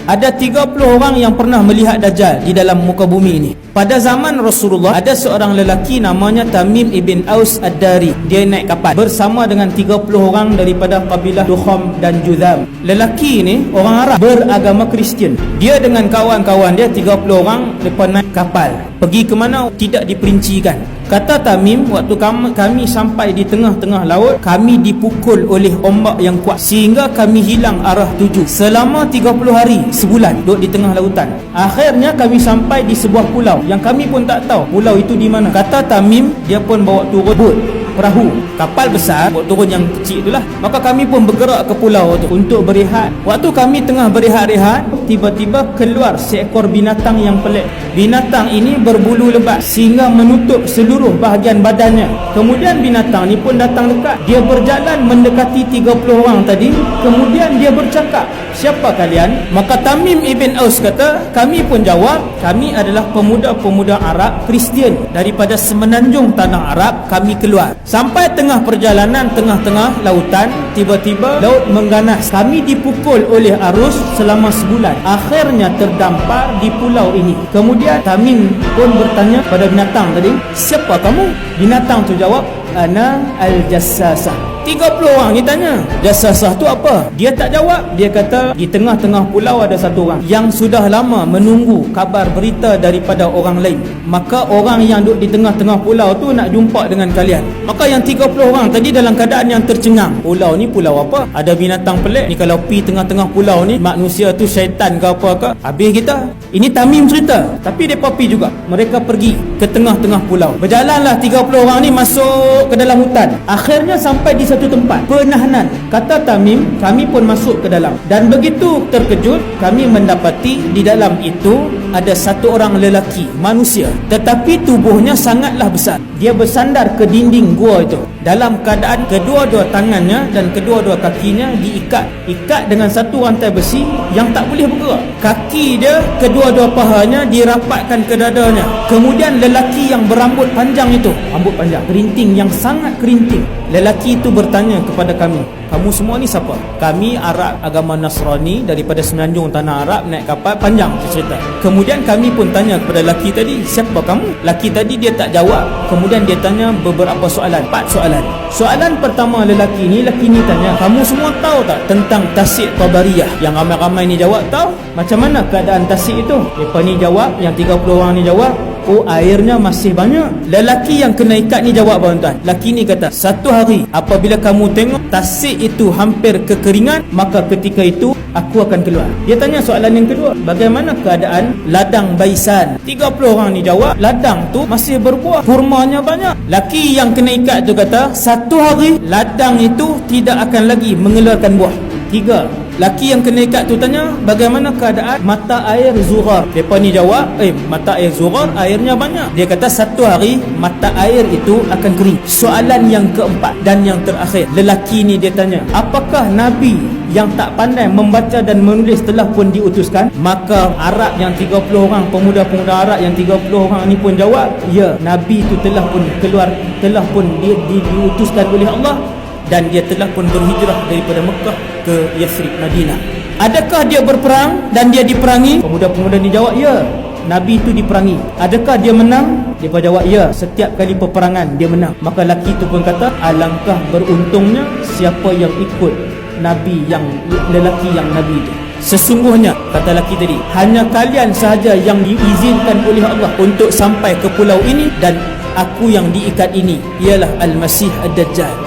Ada 30 orang yang pernah melihat Dajjal di dalam muka bumi ini. Pada zaman Rasulullah, ada seorang lelaki namanya Tamim ibn Aus Ad-Dari. Dia naik kapal bersama dengan 30 orang daripada kabilah Dukham dan Judham. Lelaki ini orang Arab beragama Kristian. Dia dengan kawan-kawan dia 30 orang lepas naik kapal. Pergi ke mana tidak diperincikan. Kata Tamim, waktu kami sampai di tengah-tengah laut, kami dipukul oleh ombak yang kuat sehingga kami hilang arah tuju. Selama 30 hari, sebulan duduk di tengah lautan. Akhirnya kami sampai di sebuah pulau yang kami pun tak tahu pulau itu di mana. Kata Tamim, dia pun bawa turun bot, perahu, kapal besar, bawa turun yang kecil itulah. Maka kami pun bergerak ke pulau itu untuk berehat. Waktu kami tengah berehat-rehat, tiba-tiba keluar seekor binatang yang pelik. Binatang ini berbulu lebat sehingga menutup seluruh bahagian badannya. Kemudian binatang ni pun datang dekat. Dia berjalan mendekati 30 orang tadi. Kemudian dia bercakap, "Siapa kalian?" Maka Tamim ibn Aus kata, "Kami pun jawab, kami adalah pemuda-pemuda Arab Kristian daripada semenanjung tanah Arab. Kami keluar. Sampai tengah perjalanan, tengah-tengah lautan, tiba-tiba laut mengganas. Kami dipukul oleh arus selama sebulan. Akhirnya terdampar di pulau ini." Kemudian Tamim pun bertanya pada binatang tadi, "Siapa kamu?" Binatang tu jawab, "Ana al-Jassasah." 30 orang ni tanya, "Jassasah tu apa?" Dia tak jawab. Dia kata, "Di tengah-tengah pulau ada satu orang yang sudah lama menunggu kabar berita daripada orang lain. Maka orang yang duduk di tengah-tengah pulau tu nak jumpa dengan kalian." Maka yang 30 orang tadi dalam keadaan yang tercengang. Pulau ni pulau apa? Ada binatang pelik ni. Kalau pi tengah-tengah pulau ni, manusia tu syaitan ke apa ke, habis kita. Ini Tamim cerita. Tapi mereka pi juga. Mereka pergi ke tengah-tengah pulau. Berjalanlah 30 orang ni masuk ke dalam hutan. Akhirnya sampai di satu tempat penahanan. Kata Tamim, kami pun masuk ke dalam. Dan begitu terkejut, kami mendapati di dalam itu ada satu orang lelaki, manusia. Tetapi tubuhnya sangatlah besar. Dia bersandar ke dinding gua itu. Dalam keadaan kedua-dua tangannya dan kedua-dua kakinya diikat dengan satu rantai besi yang tak boleh bergerak. Kaki dia, kedua-dua pahanya dirapatkan ke dadanya. Kemudian lelaki yang berambut panjang itu, rambut panjang, kerinting yang sangat kerinting. Lelaki itu bertanya kepada kami, "Kamu semua ni siapa?" "Kami Arab agama Nasrani daripada semenanjung tanah Arab, naik kapal." Panjang cerita. Kemudian kami pun tanya kepada lelaki tadi, "Siapa kamu?" Lelaki tadi dia tak jawab. Kemudian dia tanya beberapa soalan, 4 soalan. Soalan pertama lelaki ni tanya, "Kamu semua tahu tak tentang Tasik Tabariyah?" Yang ramai-ramai ni jawab, "Tahu." "Macam mana keadaan Tasik itu?" Mereka ni jawab, yang 30 orang ni jawab, "Oh, airnya masih banyak." Lelaki yang kena ikat ni jawab, tuan-tuan. Lelaki ni kata, "Satu hari apabila kamu tengok Tasik itu hampir kekeringan, maka ketika itu aku akan keluar." Dia tanya soalan yang kedua, "Bagaimana keadaan ladang Baisan?" 30 orang ni jawab, "Ladang tu masih berbuah, kurmanya banyak." Lelaki yang kena ikat tu kata, "Satu hari ladang itu tidak akan lagi mengeluarkan buah." 3. Laki yang kena ikat tu tanya, "Bagaimana keadaan mata air Zughar?" Mereka ni jawab, "Mata air Zughar airnya banyak." Dia kata, "Satu hari mata air itu akan kering." Soalan yang keempat dan yang terakhir, lelaki ni dia tanya, "Apakah Nabi yang tak pandai membaca dan menulis telah pun diutuskan?" Maka Arab yang 30 orang, pemuda-pemuda Arab yang 30 orang ni pun jawab, "Ya, Nabi itu telah pun keluar, telah pun diutuskan oleh Allah, dan dia telah pun berhijrah daripada Mekah ke Yathrib, Madinah." "Adakah dia berperang dan dia diperangi?" Pemuda-pemuda ni jawab, "Ya, Nabi itu diperangi." "Adakah dia menang?" Dia jawab, "Ya, setiap kali peperangan dia menang." Maka lelaki itu pun kata, "Alangkah beruntungnya siapa yang ikut Nabi yang lelaki yang Nabi itu. Sesungguhnya," kata lelaki tadi, "hanya kalian sahaja yang diizinkan oleh Allah untuk sampai ke pulau ini, dan aku yang diikat ini ialah Al-Masih Ad-Dajjal."